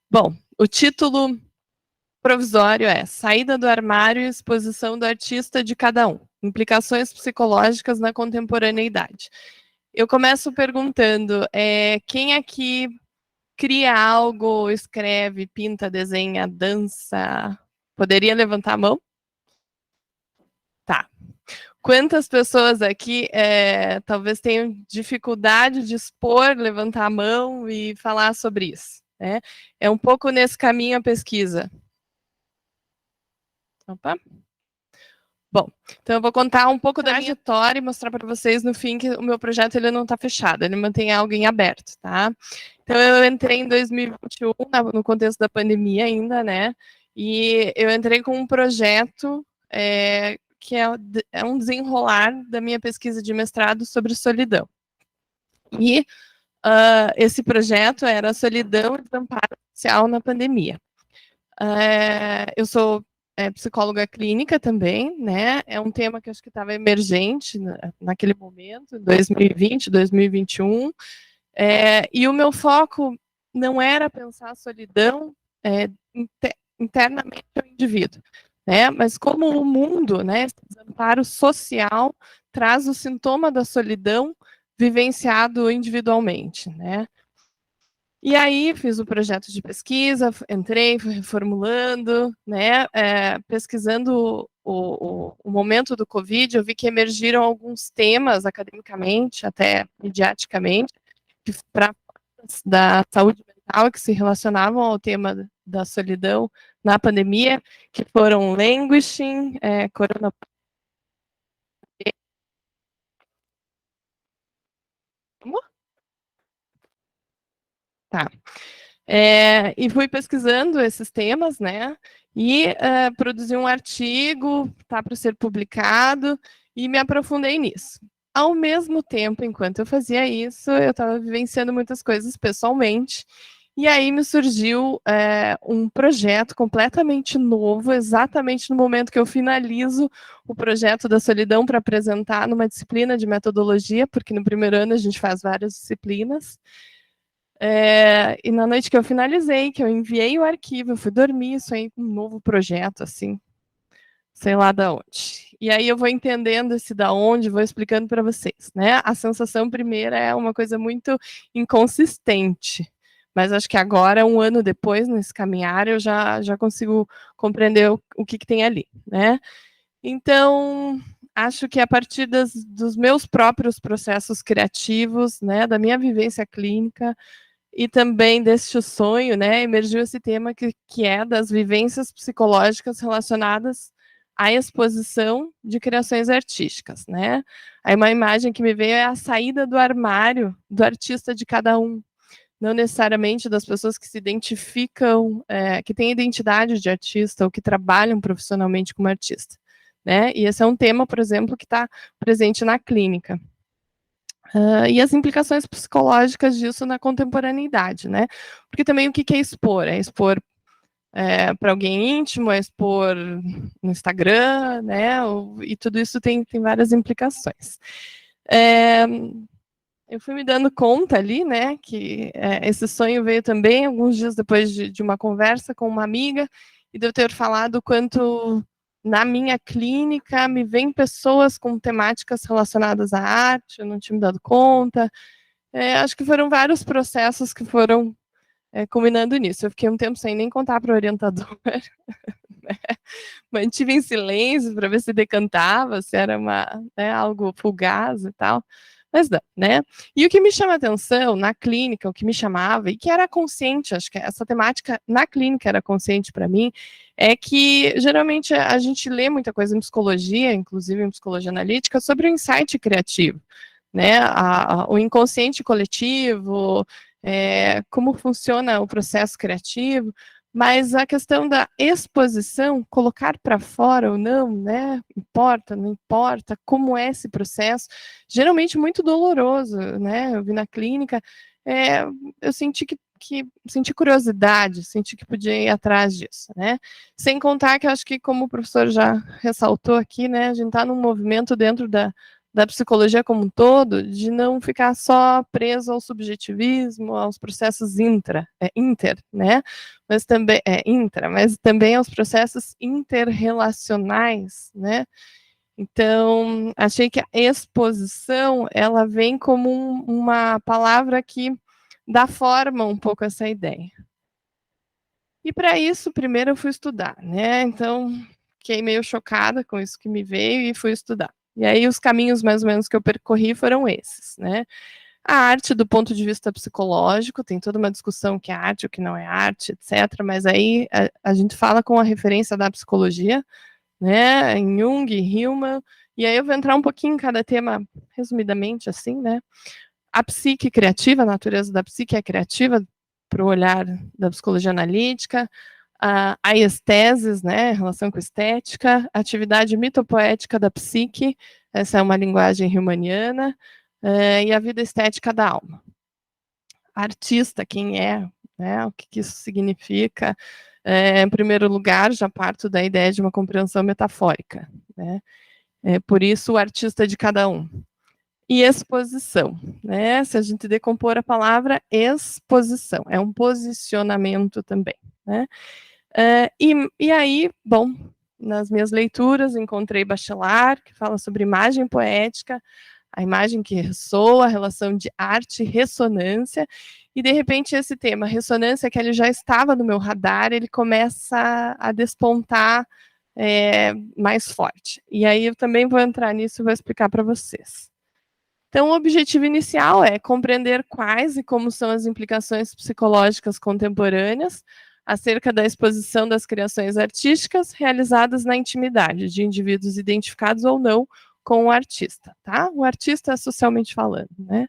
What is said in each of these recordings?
Bom, o título provisório é Saída do armário e exposição do artista de cada um. Implicações psicológicas na contemporaneidade. Eu começo perguntando, quem aqui cria algo, escreve, pinta, desenha, dança? Poderia levantar a mão? Tá. Quantas pessoas aqui talvez tenham dificuldade de expor, levantar a mão e falar sobre isso? Né? É um pouco nesse caminho a pesquisa. Opa. Bom, então eu vou contar um pouco da trajetória e mostrar para vocês no fim que o meu projeto ele não está fechado, ele mantém algo em aberto, tá? Então eu entrei em 2021, no contexto da pandemia ainda, né? E eu entrei com um projeto que é um desenrolar da minha pesquisa de mestrado sobre solidão. E esse projeto era solidão e desamparo social na pandemia. Eu sou psicóloga clínica também, né? É um tema que acho que estava emergente naquele momento, 2020, 2021. E o meu foco não era pensar a solidão internamente ao indivíduo, né? Mas como o mundo, né, esse desamparo social traz o sintoma da solidão vivenciado individualmente, né? E aí fiz o projeto de pesquisa, entrei, fui reformulando, né, pesquisando o momento do Covid, eu vi que emergiram alguns temas academicamente, até mediaticamente, para da saúde mental que se relacionavam ao tema da solidão na pandemia, que foram languishing, corona. Tá. E fui pesquisando esses temas, né? E produzi um artigo, tá para ser publicado, e me aprofundei nisso. Ao mesmo tempo, enquanto eu fazia isso, eu estava vivenciando muitas coisas pessoalmente, e aí me surgiu um projeto completamente novo, exatamente no momento que eu finalizo o projeto da solidão para apresentar numa disciplina de metodologia, porque no primeiro ano a gente faz várias disciplinas. E na noite que eu finalizei, que eu enviei o arquivo, eu fui dormir, sonhei com um novo projeto, assim, sei lá da onde. E aí eu vou entendendo esse da onde, vou explicando para vocês, né? A sensação primeira é uma coisa muito inconsistente, mas acho que agora, um ano depois, nesse caminhar, eu já consigo compreender o que tem ali, né? Então, acho que a partir dos meus próprios processos criativos, né, da minha vivência clínica, e também deste sonho, né, emergiu esse tema que é das vivências psicológicas relacionadas à exposição de criações artísticas, né? Aí uma imagem que me veio é a saída do armário do artista de cada um, não necessariamente das pessoas que se identificam, que têm identidade de artista ou que trabalham profissionalmente como artista, né? E esse é um tema, por exemplo, que está presente na clínica. E as implicações psicológicas disso na contemporaneidade, né? Porque também o que é expor? É expor para alguém íntimo, é expor no Instagram, né? E tudo isso tem várias implicações. Eu fui me dando conta ali, né, que esse sonho veio também alguns dias depois de uma conversa com uma amiga, e de eu ter falado quanto na minha clínica me vêm pessoas com temáticas relacionadas à arte, eu não tinha me dado conta. Acho que foram vários processos que foram culminando nisso. Eu fiquei um tempo sem nem contar para o orientador, né? Mantive em silêncio para ver se decantava, se era algo fugaz e tal. Mas não, né? E o que me chama a atenção na clínica, o que me chamava, e que era consciente, acho que essa temática na clínica era consciente para mim, é que geralmente a gente lê muita coisa em psicologia, inclusive em psicologia analítica, sobre o insight criativo, né? O inconsciente coletivo, como funciona o processo criativo, mas a questão da exposição, colocar para fora ou não, né? Importa, não importa, como é esse processo, geralmente muito doloroso, né? Eu vi na clínica, eu senti senti curiosidade, senti que podia ir atrás disso, né? Sem contar que eu acho que, como o professor já ressaltou aqui, né, a gente está num movimento dentro da da psicologia como um todo, de não ficar só preso ao subjetivismo, aos processos inter, né? Mas também mas também aos processos interrelacionais, né? Então, achei que a exposição, ela vem como uma palavra que dá forma um pouco a essa ideia. E para isso, primeiro eu fui estudar, né? Então, fiquei meio chocada com isso que me veio e fui estudar. E aí, os caminhos mais ou menos que eu percorri foram esses, né? A arte do ponto de vista psicológico, tem toda uma discussão que é arte, o que não é arte, etc. Mas aí a gente fala com a referência da psicologia, né? Em Jung, Hillman, e aí eu vou entrar um pouquinho em cada tema, resumidamente, assim, né? A psique criativa, a natureza da psique é criativa, para o olhar da psicologia analítica, a esteses, né, relação com estética, a atividade mitopoética da psique, essa é uma linguagem hillmaniana, e a vida estética da alma. Artista, quem é, né, o que isso significa? Em primeiro lugar, já parto da ideia de uma compreensão metafórica, né? Por isso, o artista de cada um. E exposição, né? Se a gente decompor a palavra exposição, é um posicionamento também, né? E aí, bom, nas minhas leituras encontrei Bachelard, que fala sobre imagem poética, a imagem que ressoa, a relação de arte e ressonância, e de repente esse tema, ressonância, que ele já estava no meu radar, ele começa a despontar mais forte. E aí eu também vou entrar nisso e vou explicar para vocês. Então, o objetivo inicial é compreender quais e como são as implicações psicológicas contemporâneas acerca da exposição das criações artísticas realizadas na intimidade de indivíduos identificados ou não com o artista, tá? O artista é socialmente falando, né?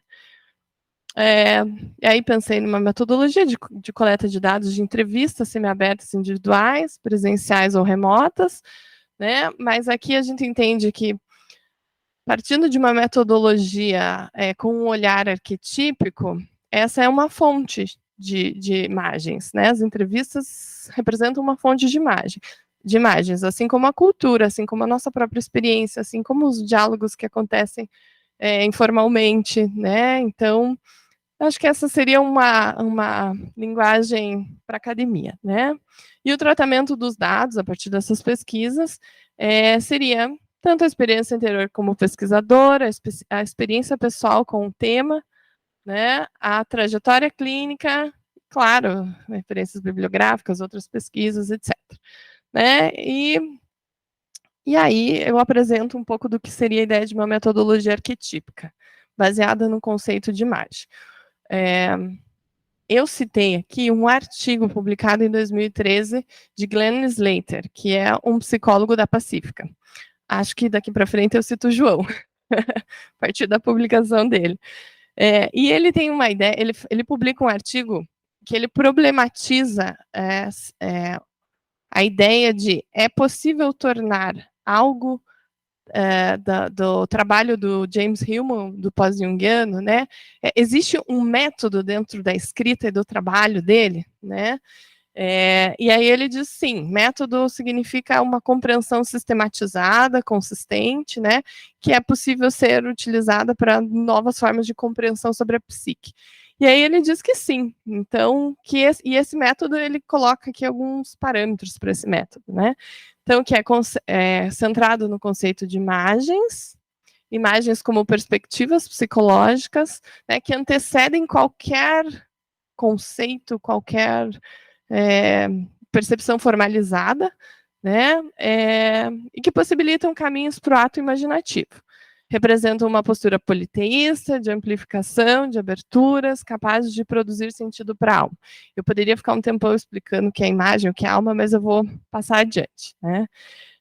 E aí pensei numa metodologia de coleta de dados de entrevistas semiabertas individuais, presenciais ou remotas, né? Mas aqui a gente entende que, partindo de uma metodologia com um olhar arquetípico, essa é uma fonte de imagens, né? As entrevistas representam uma fonte de imagens, assim como a cultura, assim como a nossa própria experiência, assim como os diálogos que acontecem informalmente, né? Então, acho que essa seria uma linguagem para academia, né? E o tratamento dos dados a partir dessas pesquisas seria tanto a experiência anterior como pesquisadora, a experiência pessoal com o tema, né? A trajetória clínica, claro, referências bibliográficas, outras pesquisas, etc. Né? E aí eu apresento um pouco do que seria a ideia de uma metodologia arquetípica, baseada no conceito de imagem. Eu citei aqui um artigo publicado em 2013 de Glenn Slater, que é um psicólogo da Pacífica. Acho que daqui para frente eu cito o João, a partir da publicação dele. E ele tem uma ideia, ele publica um artigo que ele problematiza a ideia de é possível tornar algo do trabalho do James Hillman, do pós-junguiano, né? Existe um método dentro da escrita e do trabalho dele, né? E aí ele diz, sim, método significa uma compreensão sistematizada, consistente, né? Que é possível ser utilizada para novas formas de compreensão sobre a psique. E aí ele diz que sim, então, esse método, ele coloca aqui alguns parâmetros para esse método, né? Então, que é centrado no conceito de imagens como perspectivas psicológicas, né, que antecedem qualquer conceito, qualquer percepção formalizada, né, e que possibilitam caminhos para o ato imaginativo. Representam uma postura politeísta, de amplificação, de aberturas, capazes de produzir sentido para a alma. Eu poderia ficar um tempão explicando o que é imagem, o que é alma, mas eu vou passar adiante, né?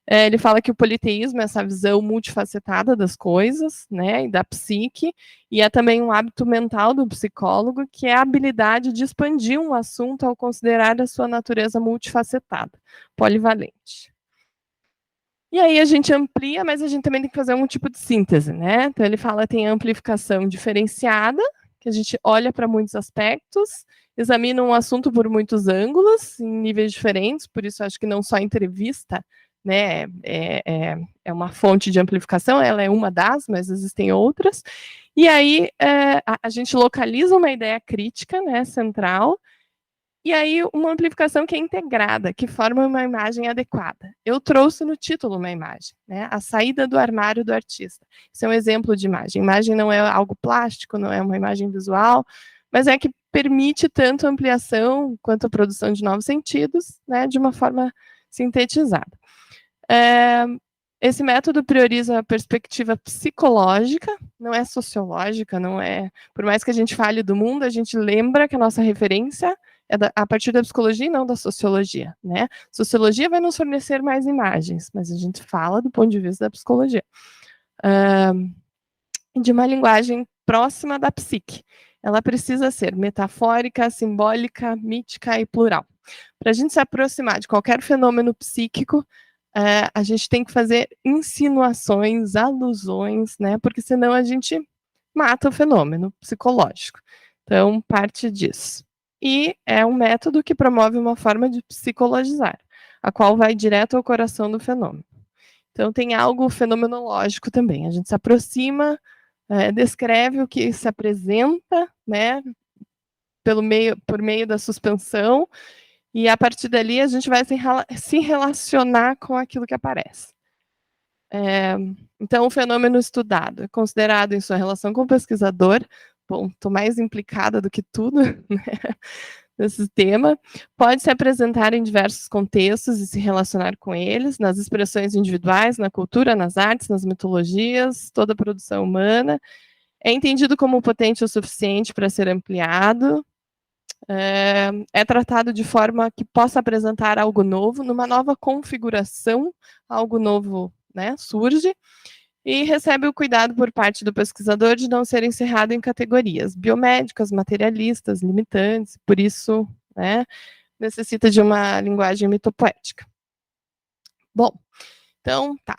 Ele fala que o politeísmo é essa visão multifacetada das coisas, né, e da psique, e é também um hábito mental do psicólogo, que é a habilidade de expandir um assunto ao considerar a sua natureza multifacetada, polivalente. E aí a gente amplia, mas a gente também tem que fazer um tipo de síntese, né? Então ele fala que tem amplificação diferenciada, que a gente olha para muitos aspectos, examina um assunto por muitos ângulos, em níveis diferentes, por isso acho que não só entrevista, né, é uma fonte de amplificação, ela é uma das, mas existem outras. E aí a gente localiza uma ideia crítica, né, central, e aí uma amplificação que é integrada, que forma uma imagem adequada. Eu trouxe no título uma imagem, né? A saída do armário do artista. Isso é um exemplo de imagem. Imagem não é algo plástico, não é uma imagem visual, mas é que permite tanto ampliação quanto a produção de novos sentidos, né, de uma forma sintetizada. Esse método prioriza a perspectiva psicológica, não é sociológica, não é. Por mais que a gente fale do mundo, a gente lembra que a nossa referência é a partir da psicologia e não da sociologia, né? Sociologia vai nos fornecer mais imagens, mas a gente fala do ponto de vista da psicologia. De uma linguagem próxima da psique. Ela precisa ser metafórica, simbólica, mítica e plural. Para a gente se aproximar de qualquer fenômeno psíquico, a gente tem que fazer insinuações, alusões, né? Porque senão a gente mata o fenômeno psicológico. Então, parte disso. E é um método que promove uma forma de psicologizar, a qual vai direto ao coração do fenômeno. Então, tem algo fenomenológico também. A gente se aproxima, descreve o que se apresenta, né, por meio da suspensão, e a partir dali a gente vai se relacionar com aquilo que aparece. Então, o fenômeno estudado é considerado em sua relação com o pesquisador. Bom, estou mais implicada do que tudo, né, nesse tema. Pode se apresentar em diversos contextos e se relacionar com eles, nas expressões individuais, na cultura, nas artes, nas mitologias, toda a produção humana. É entendido como potente o suficiente para ser ampliado. É tratado de forma que possa apresentar algo novo, numa nova configuração, algo novo, né, surge, e recebe o cuidado por parte do pesquisador de não ser encerrado em categorias biomédicas, materialistas, limitantes, por isso, né, necessita de uma linguagem mitopoética. Bom, então, tá.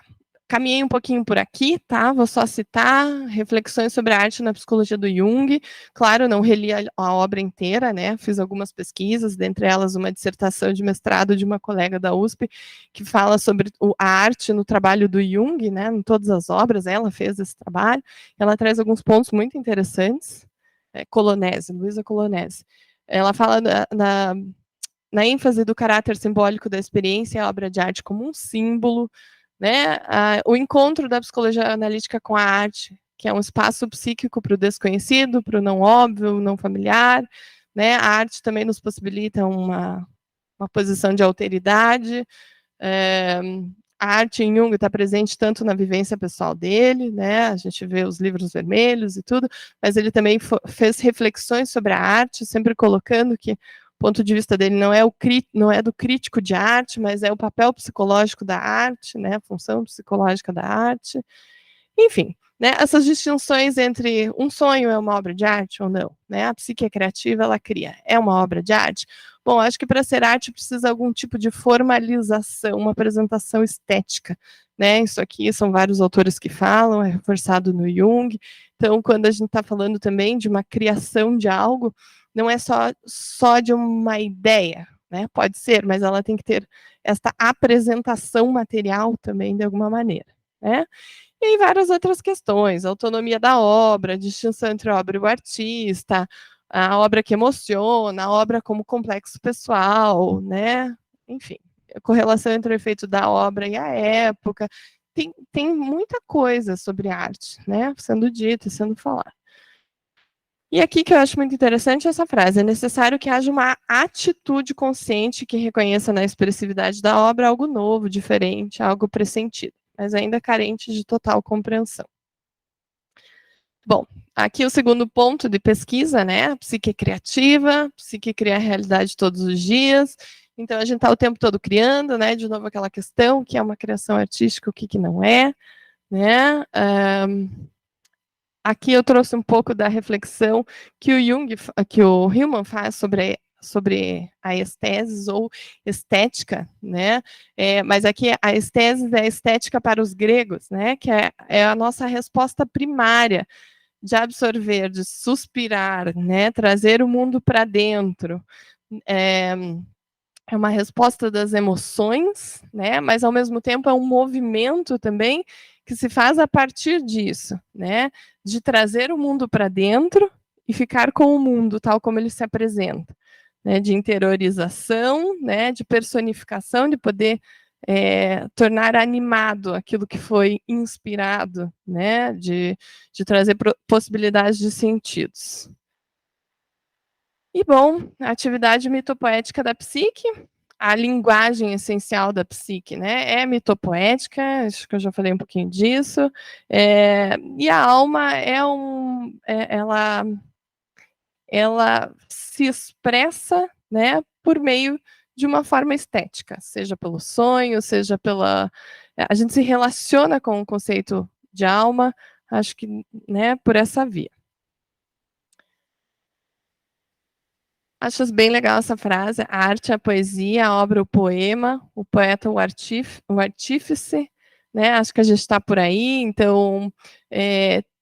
Caminhei um pouquinho por aqui, tá? Vou só citar reflexões sobre a arte na psicologia do Jung. Claro, não reli a obra inteira, né? Fiz algumas pesquisas, dentre elas uma dissertação de mestrado de uma colega da USP, que fala sobre a arte no trabalho do Jung, né? Em todas as obras, ela fez esse trabalho. Ela traz alguns pontos muito interessantes. Colonese, Luísa Colonese. Ela fala na ênfase do caráter simbólico da experiência, a obra de arte como um símbolo, né? O encontro da psicologia analítica com a arte, que é um espaço psíquico para o desconhecido, para o não óbvio, não familiar, né? A arte também nos possibilita uma posição de alteridade. A arte em Jung está presente tanto na vivência pessoal dele, né? A gente vê os livros vermelhos e tudo, mas ele também fez reflexões sobre a arte, sempre colocando que o ponto de vista dele não é do crítico de arte, mas é o papel psicológico da arte, né? A função psicológica da arte. Enfim, né? Essas distinções entre um sonho é uma obra de arte ou não, né? A psique criativa, ela cria, é uma obra de arte? Bom, acho que para ser arte precisa algum tipo de formalização, uma apresentação estética, né? Isso aqui são vários autores que falam, é reforçado no Jung. Então, quando a gente está falando também de uma criação de algo, não é só de uma ideia, né? Pode ser, mas ela tem que ter esta apresentação material também, de alguma maneira, né? E várias outras questões, autonomia da obra, distinção entre a obra e o artista, a obra que emociona, a obra como complexo pessoal, né? Enfim, a correlação entre o efeito da obra e a época. Tem muita coisa sobre arte, né? Sendo dita e sendo falada. E aqui que eu acho muito interessante essa frase: é necessário que haja uma atitude consciente que reconheça na expressividade da obra algo novo, diferente, algo pressentido, mas ainda carente de total compreensão. Bom, aqui o segundo ponto de pesquisa, né? A psique criativa, psique cria a realidade todos os dias. Então, a gente está o tempo todo criando, né? De novo, aquela questão, o que é uma criação artística, o que não é, né? Aqui eu trouxe um pouco da reflexão que o Hillman faz sobre a estesis ou estética, né? Mas aqui a estesis é a estética para os gregos, né? Que é a nossa resposta primária de absorver, de suspirar, né? Trazer o mundo para dentro. é uma resposta das emoções, né? Mas ao mesmo tempo é um movimento também que se faz a partir disso, né? De trazer o mundo para dentro e ficar com o mundo tal como ele se apresenta, né? De interiorização, né? De personificação, de poder tornar animado aquilo que foi inspirado, né? De trazer possibilidades de sentidos. E, bom, a atividade mitopoética da psique, a linguagem essencial da psique, né, é mitopoética, acho que eu já falei um pouquinho disso, e a alma ela se expressa, né, por meio de uma forma estética, seja pelo sonho, seja pela... A gente se relaciona com o conceito de alma, acho que, né, por essa via. Acho bem legal essa frase, a arte, a poesia, a obra, o poema, o poeta, o artífice, né? Acho que a gente está por aí, então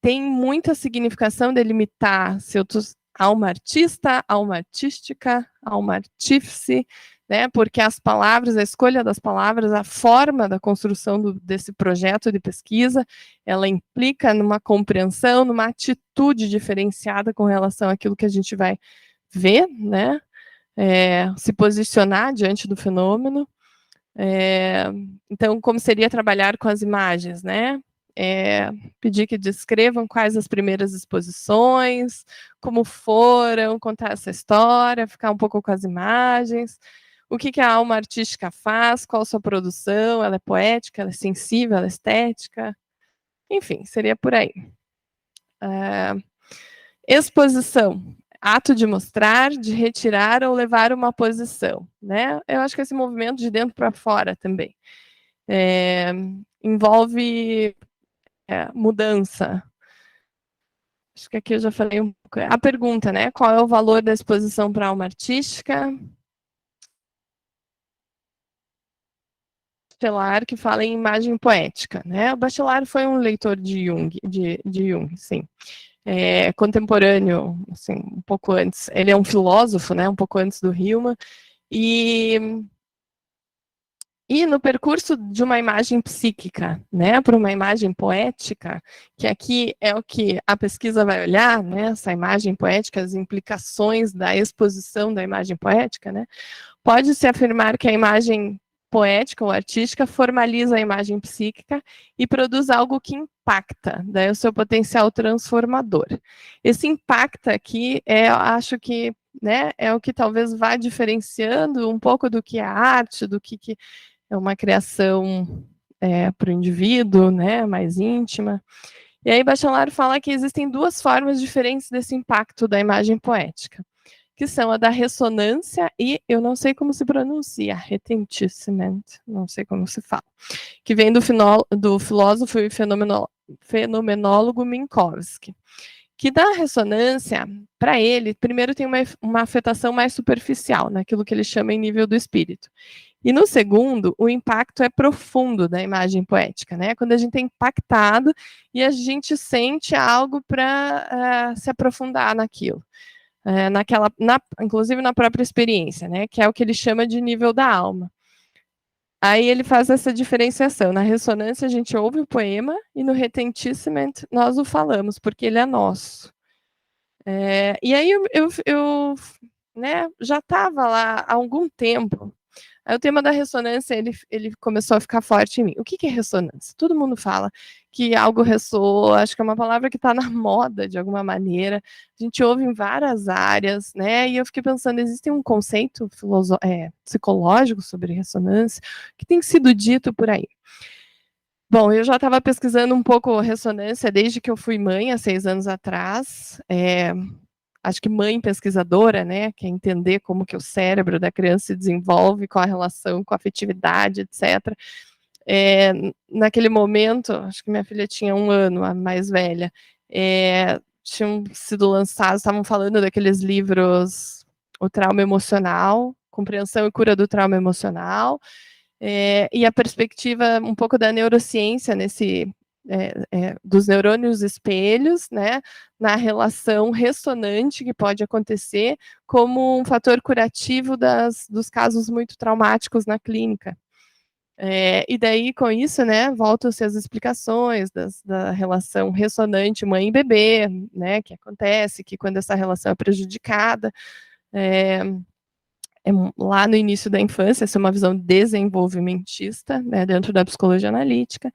tem muita significação delimitar se eu tô alma artista, alma artística, alma artífice, né? Porque as palavras, a escolha das palavras, a forma da construção desse projeto de pesquisa, ela implica numa compreensão, numa atitude diferenciada com relação àquilo que a gente vai ver, né, se posicionar diante do fenômeno. Então, como seria trabalhar com as imagens, né? Pedir que descrevam quais as primeiras exposições, como foram, contar essa história, ficar um pouco com as imagens, o que a alma artística faz, qual a sua produção, ela é poética, ela é sensível, ela é estética, enfim, seria por aí. Exposição, ato de mostrar, de retirar ou levar uma posição, né? Eu acho que esse movimento de dentro para fora também envolve mudança. Acho que aqui eu já falei um pouco. A pergunta, né? Qual é o valor da exposição para a alma artística? Bachelard, que fala em imagem poética, né? O Bachelard foi um leitor de Jung, de Jung, sim. Contemporâneo, assim, um pouco antes. Ele é um filósofo, né? Um pouco antes do Hillman. E no percurso de uma imagem psíquica, né, para uma imagem poética, que aqui é o que a pesquisa vai olhar, né, essa imagem poética, as implicações da exposição da imagem poética, né, pode-se afirmar que a imagem poética ou artística formaliza a imagem psíquica e produz algo que impacta, daí o seu potencial transformador. Esse impacta aqui, acho que, né, é o que talvez vá diferenciando um pouco do que é arte, do que é uma criação para o indivíduo, né, mais íntima. E aí Bachelard fala que existem duas formas diferentes desse impacto da imagem poética, que são a da ressonância e, eu não sei como se pronuncia, retentissement, não sei como se fala, que vem do filósofo e fenomenólogo Minkowski, que da ressonância, para ele, primeiro tem uma afetação mais superficial, naquilo que ele chama em nível do espírito. E no segundo, o impacto é profundo da imagem poética, né? Quando a gente é impactado e a gente sente algo para se aprofundar naquilo. Inclusive na própria experiência, né? Que é o que ele chama de nível da alma. Aí ele faz essa diferenciação. Na ressonância, a gente ouve o poema e no retentissement nós o falamos, porque ele é nosso. E aí eu né, já estava lá há algum tempo. Aí o tema da ressonância, ele começou a ficar forte em mim. O que é ressonância? Todo mundo fala que algo ressoa, acho que é uma palavra que está na moda, de alguma maneira. A gente ouve em várias áreas, né? E eu fiquei pensando, existe um conceito psicológico sobre ressonância que tem sido dito por aí. Bom, eu já estava pesquisando um pouco ressonância desde que eu fui mãe, há 6 anos atrás. Acho que mãe pesquisadora, né, quer entender como que o cérebro da criança se desenvolve, qual a relação com a afetividade, etc. Naquele momento, acho que minha filha tinha 1 ano, a mais velha, tinham sido lançados, estavam falando daqueles livros, O Trauma Emocional, Compreensão e Cura do Trauma Emocional, e a perspectiva um pouco da neurociência dos neurônios espelhos, né, na relação ressonante que pode acontecer como um fator curativo dos casos muito traumáticos na clínica. E daí, com isso, né, voltam-se as explicações da relação ressonante mãe e bebê, né, que acontece, que quando essa relação é prejudicada, lá no início da infância, essa é uma visão desenvolvimentista, né, dentro da psicologia analítica.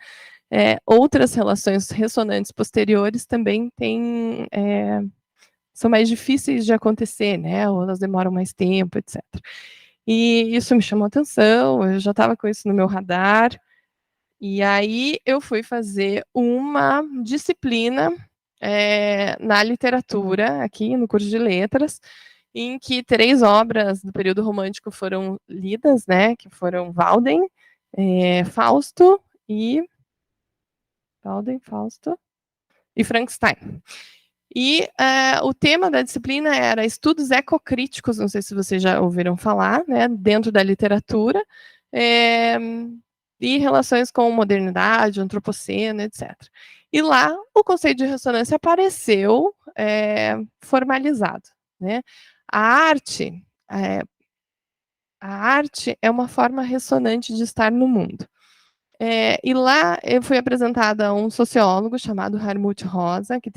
Outras relações ressonantes posteriores também são mais difíceis de acontecer, né, ou elas demoram mais tempo, etc. E isso me chamou atenção, eu já estava com isso no meu radar, e aí eu fui fazer uma disciplina na literatura, aqui no curso de letras, em que 3 obras do período romântico foram lidas, né, que foram Walden, Fausto e Frankenstein. E o tema da disciplina era estudos ecocríticos, não sei se vocês já ouviram falar, né, dentro da literatura, e relações com modernidade, antropoceno, etc. E lá o conceito de ressonância apareceu formalizado, né? A arte, a arte é uma forma ressonante de estar no mundo. E lá eu fui apresentada a um sociólogo chamado Hartmut Rosa, que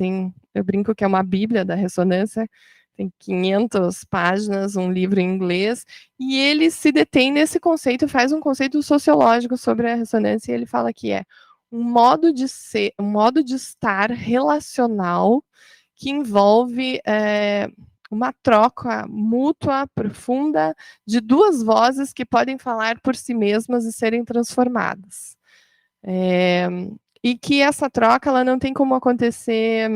eu brinco que é uma bíblia da ressonância, tem 500 páginas, um livro em inglês, e ele se detém nesse conceito, faz um conceito sociológico sobre a ressonância, e ele fala que é um modo de ser, um modo de estar relacional que envolve uma troca mútua, profunda, de 2 vozes que podem falar por si mesmas e serem transformadas. E que essa troca ela não tem como acontecer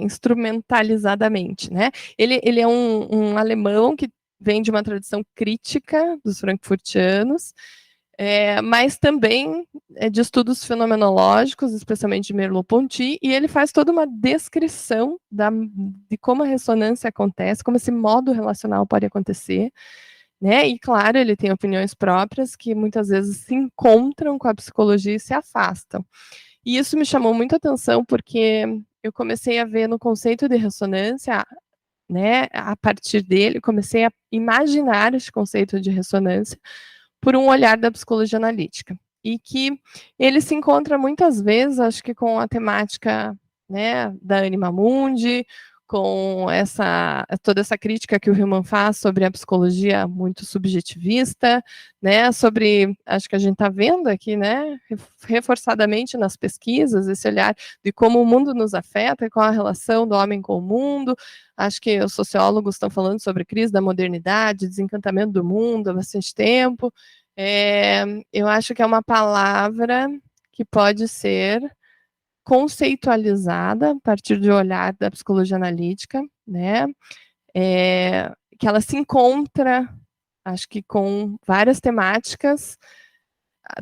instrumentalizadamente, né? Ele é um alemão que vem de uma tradição crítica dos frankfurtianos, mas também de estudos fenomenológicos, especialmente de Merleau-Ponty, e ele faz toda uma descrição de como a ressonância acontece, como esse modo relacional pode acontecer, né? E, claro, ele tem opiniões próprias que muitas vezes se encontram com a psicologia e se afastam. E isso me chamou muito a atenção, porque eu comecei a ver no conceito de ressonância, né, a partir dele, comecei a imaginar esse conceito de ressonância por um olhar da psicologia analítica. E que ele se encontra muitas vezes, acho que com a temática, né, da Anima Mundi, com toda essa crítica que o Hillman faz sobre a psicologia muito subjetivista, né, sobre, acho que a gente está vendo aqui, né, reforçadamente nas pesquisas, esse olhar de como o mundo nos afeta e qual a relação do homem com o mundo. Acho que os sociólogos estão falando sobre crise da modernidade, desencantamento do mundo há bastante tempo. Eu acho que é uma palavra que pode ser conceitualizada a partir do olhar da psicologia analítica, né? Que ela se encontra, acho que com várias temáticas,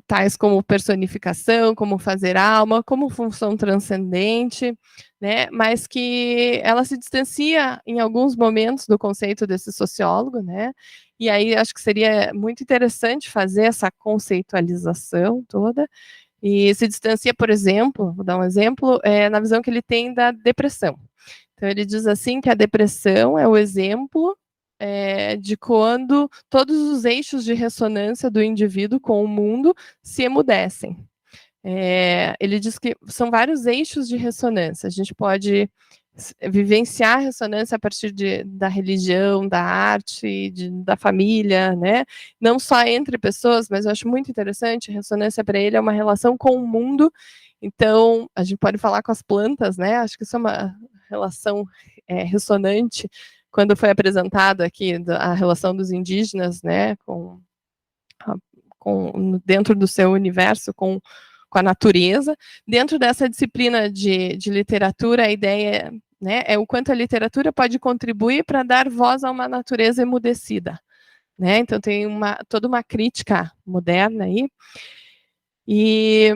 tais como personificação, como fazer alma, como função transcendente, né? Mas que ela se distancia em alguns momentos do conceito desse sociólogo, né? E aí acho que seria muito interessante fazer essa conceitualização toda. E se distancia, por exemplo, vou dar um exemplo, na visão que ele tem da depressão. Então, ele diz assim que a depressão é o exemplo de quando todos os eixos de ressonância do indivíduo com o mundo se emudecem. Ele diz que são vários eixos de ressonância. A gente pode vivenciar a ressonância a partir da religião, da arte, da família, né? Não só entre pessoas, mas eu acho muito interessante, a ressonância para ele é uma relação com o mundo. Então, a gente pode falar com as plantas, né? Acho que isso é uma relação ressonante, quando foi apresentado aqui a relação dos indígenas, né, dentro do seu universo com a natureza. Dentro dessa disciplina de literatura, a ideia, né, é o quanto a literatura pode contribuir para dar voz a uma natureza emudecida, né? Então tem toda uma crítica moderna aí. E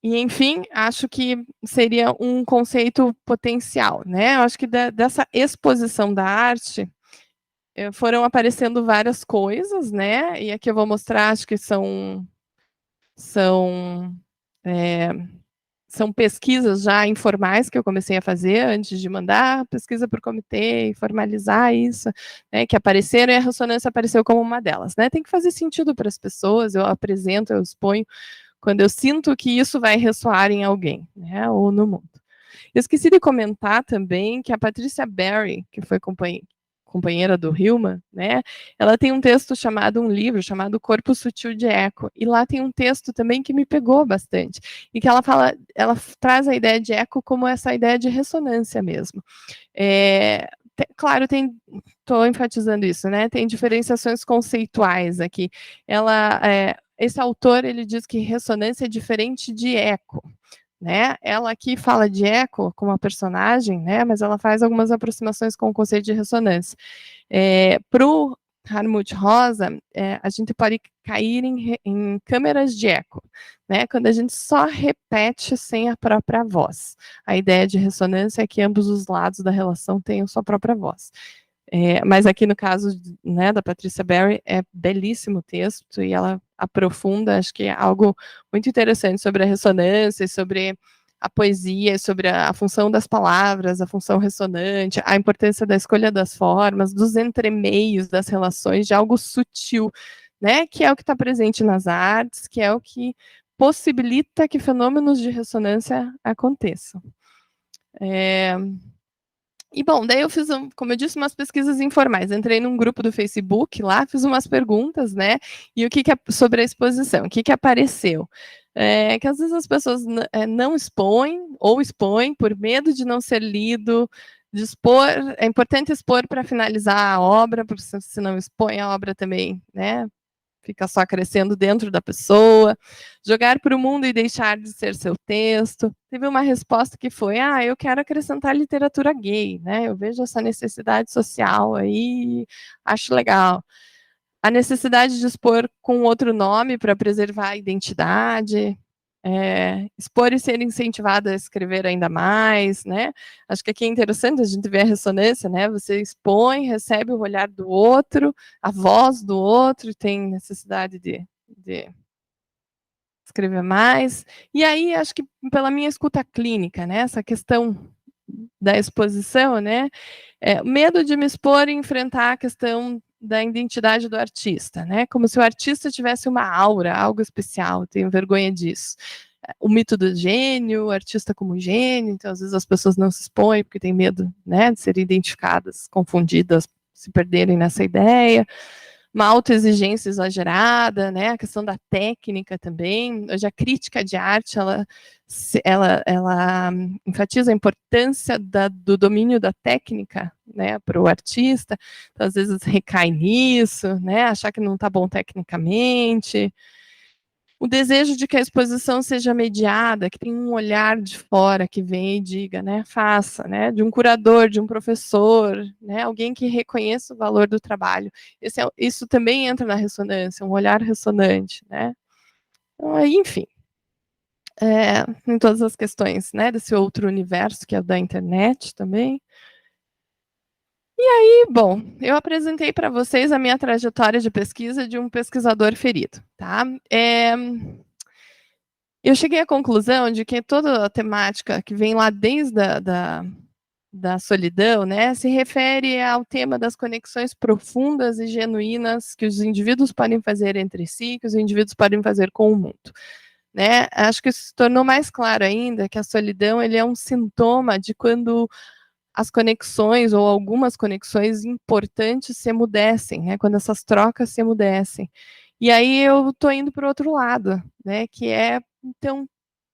enfim, acho que seria um conceito potencial, né? Eu acho que dessa exposição da arte foram aparecendo várias coisas, né? E aqui eu vou mostrar, acho que são São pesquisas já informais que eu comecei a fazer antes de mandar pesquisa para o comitê e formalizar isso, né, que apareceram, e a ressonância apareceu como uma delas, né? Tem que fazer sentido para as pessoas, eu apresento, eu exponho, quando eu sinto que isso vai ressoar em alguém, né, ou no mundo. Eu esqueci de comentar também que a Patrícia Berry, que foi companheira do Hillman, né? Ela tem um livro chamado Corpo Sutil de Eco, e lá tem um texto também que me pegou bastante, e que ela traz a ideia de eco como essa ideia de ressonância mesmo. Claro, estou enfatizando isso, né? Tem diferenciações conceituais aqui. Esse autor, ele diz que ressonância é diferente de eco, né? Ela aqui fala de eco como uma personagem, né? Mas ela faz algumas aproximações com o conceito de ressonância. Para o Hartmut Rosa, a gente pode cair em câmeras de eco, né? Quando a gente só repete sem a própria voz. A ideia de ressonância é que ambos os lados da relação tenham sua própria voz. Mas aqui no caso, né, da Patrícia Berry, é belíssimo o texto, e ela aprofunda, acho que é algo muito interessante sobre a ressonância, sobre a poesia, sobre a função das palavras, a função ressonante, a importância da escolha das formas, dos entremeios das relações, de algo sutil, né, que é o que está presente nas artes, que é o que possibilita que fenômenos de ressonância aconteçam. E, bom, daí eu fiz, como eu disse, umas pesquisas informais. Entrei num grupo do Facebook lá, fiz umas perguntas, né? E o que sobre a exposição, o que apareceu? Que às vezes as pessoas não expõem, ou expõem por medo de não ser lido, de expor. É importante expor para finalizar a obra, porque se não expõe, a obra também, né? Fica só crescendo dentro da pessoa, jogar para o mundo e deixar de ser seu texto. Teve uma resposta que foi, eu quero acrescentar literatura gay, né? Eu vejo essa necessidade social aí, acho legal. A necessidade de expor com outro nome para preservar a identidade, expor e ser incentivado a escrever ainda mais, né? Acho que aqui é interessante a gente ver a ressonância, né? Você expõe, recebe o olhar do outro, a voz do outro, tem necessidade de escrever mais. E aí, acho que pela minha escuta clínica, né? Essa questão da exposição, né? Medo de me expor e enfrentar a questão da identidade do artista, né? Como se o artista tivesse uma aura, algo especial, tenho vergonha disso. O mito do gênio, o artista como gênio, então às vezes as pessoas não se expõem porque têm medo, né, de serem identificadas, confundidas, se perderem nessa ideia. Uma autoexigência exagerada, né, a questão da técnica também. Hoje a crítica de arte, ela enfatiza a importância do domínio da técnica, né, para o artista, então às vezes recai nisso, né, achar que não está bom tecnicamente. O desejo de que a exposição seja mediada, que tenha um olhar de fora que venha e diga, né, faça, né, de um curador, de um professor, né, alguém que reconheça o valor do trabalho. Isso também entra na ressonância, um olhar ressonante, né. Então, enfim, em todas as questões, né, desse outro universo que é o da internet também. E, bom, eu apresentei para vocês a minha trajetória de pesquisa de um pesquisador ferido, tá? Eu cheguei à conclusão de que toda a temática que vem lá desde da solidão, né, se refere ao tema das conexões profundas e genuínas que os indivíduos podem fazer entre si, que os indivíduos podem fazer com o mundo, né? Acho que isso se tornou mais claro ainda que a solidão, ele é um sintoma de quando as conexões ou algumas conexões importantes se emudecem, né? Quando essas trocas se emudecem. E aí eu estou indo para o outro lado, né? Que é, então,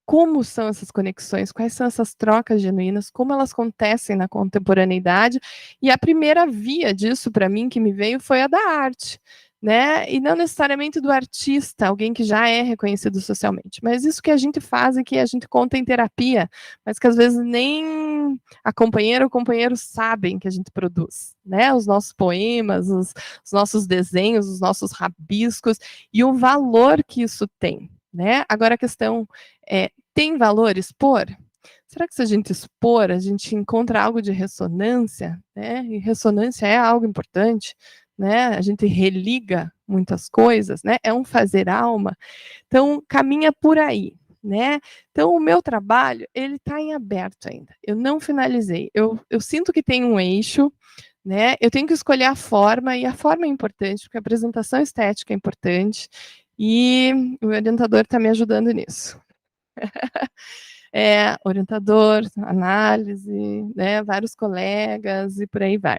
como são essas conexões, quais são essas trocas genuínas, como elas acontecem na contemporaneidade, e a primeira via disso, para mim, que me veio, foi a da arte, né, e não necessariamente do artista, alguém que já é reconhecido socialmente, mas isso que a gente faz e que a gente conta em terapia, mas que às vezes nem a companheira ou o companheiro sabem que a gente produz, né, os nossos poemas, os nossos desenhos, os nossos rabiscos, e o valor que isso tem, né. Agora a questão tem valor expor? Será que se a gente expor, a gente encontra algo de ressonância, né? E ressonância é algo importante, né? A gente religa muitas coisas, né? É um fazer alma. Então, caminha por aí, né? Então, o meu trabalho, ele está em aberto ainda. Eu não finalizei. Eu sinto que tem um eixo, né? Eu tenho que escolher a forma, e a forma é importante, porque a apresentação estética é importante, e o orientador está me ajudando nisso. Orientador, análise, né? Vários colegas e por aí vai.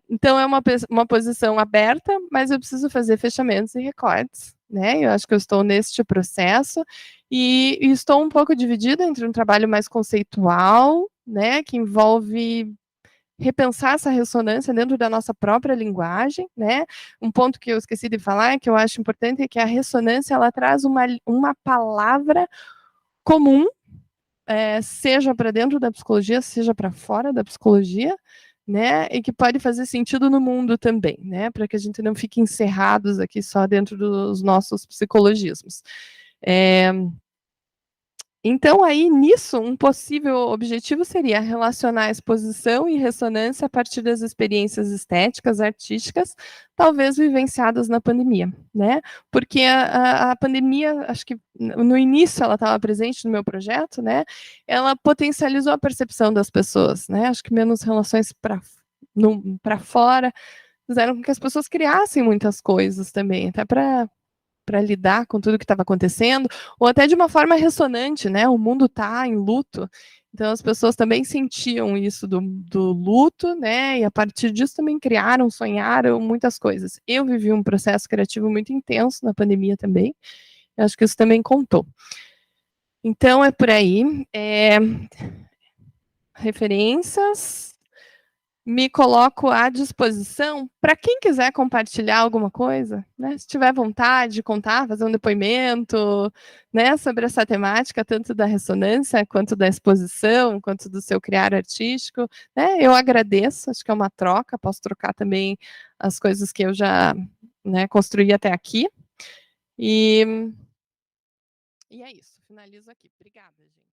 Então, é uma posição aberta, mas eu preciso fazer fechamentos e recortes, né? Eu acho que eu estou neste processo e estou um pouco dividida entre um trabalho mais conceitual, né, que envolve repensar essa ressonância dentro da nossa própria linguagem, né? Um ponto que eu esqueci de falar, que eu acho importante, é que a ressonância, ela traz uma palavra comum, seja para dentro da psicologia, seja para fora da psicologia, né, e que pode fazer sentido no mundo também, né, para que a gente não fique encerrados aqui só dentro dos nossos psicologismos. Então, aí, nisso, um possível objetivo seria relacionar a exposição e ressonância a partir das experiências estéticas, artísticas, talvez vivenciadas na pandemia, né? Porque a pandemia, acho que no início ela estava presente no meu projeto, né? Ela potencializou a percepção das pessoas, né? Acho que menos relações para fora fizeram com que as pessoas criassem muitas coisas também, até para lidar com tudo que estava acontecendo, ou até de uma forma ressonante, né? O mundo está em luto, então as pessoas também sentiam isso do luto, né? E a partir disso também criaram, sonharam muitas coisas. Eu vivi um processo criativo muito intenso na pandemia também, eu acho que isso também contou. Então, é por aí. Referências, me coloco à disposição para quem quiser compartilhar alguma coisa, né? Se tiver vontade de contar, fazer um depoimento, né, sobre essa temática, tanto da ressonância, quanto da exposição, quanto do seu criar artístico, né? Eu agradeço, acho que é uma troca, posso trocar também as coisas que eu já, né, construí até aqui. E é isso, finalizo aqui. Obrigada, gente.